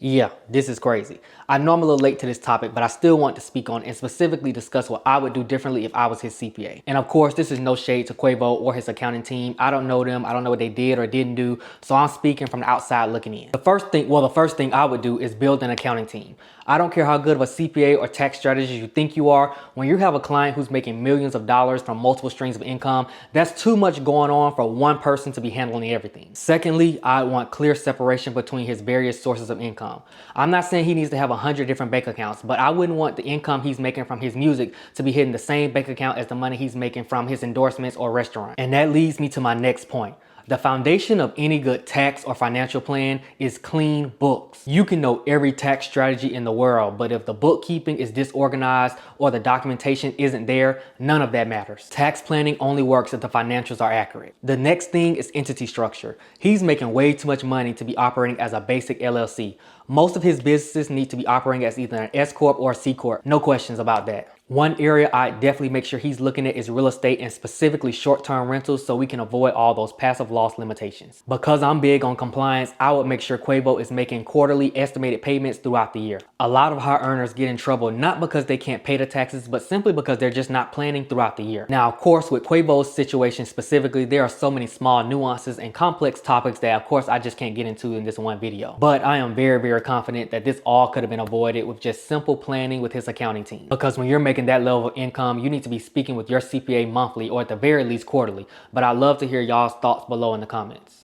Yeah, this is crazy. I know I'm a little late to this topic, but I still want to speak on and specifically discuss what I would do differently if I was his CPA. And of course, this is no shade to Quavo or his accounting team. I don't know them. I don't know what they did or didn't do. So I'm speaking from the outside looking in. The first thing I would do is build an accounting team. I don't care how good of a CPA or tax strategist you think you are. When you have a client who's making millions of dollars from multiple streams of income, that's too much going on for one person to be handling everything. Secondly, I want clear separation between his various sources of income. I'm not saying he needs to have 100 different bank accounts, but I wouldn't want the income he's making from his music to be hitting the same bank account as the money he's making from his endorsements or restaurant. And that leads me to my next point. The foundation of any good tax or financial plan is clean books. You can know every tax strategy in the world, but if the bookkeeping is disorganized or the documentation isn't there, none of that matters. Tax planning only works if the financials are accurate. The next thing is entity structure. He's making way too much money to be operating as a basic LLC. Most of his businesses need to be operating as either an S Corp or a C Corp. No questions about that. One area I definitely make sure he's looking at is real estate and specifically short-term rentals so we can avoid all those passive loss limitations. Because I'm big on compliance, I would make sure Quavo is making quarterly estimated payments throughout the year. A lot of high earners get in trouble not because they can't pay the taxes, but simply because they're just not planning throughout the year. Now, of course, with Quavo's situation specifically, there are so many small nuances and complex topics that, of course, I just can't get into in this one video. But I am very, very confident that this all could have been avoided with just simple planning with his accounting team. Because when you're making that level of income, you need to be speaking with your CPA monthly or at the very least quarterly. But I'd love to hear y'all's thoughts below in the comments.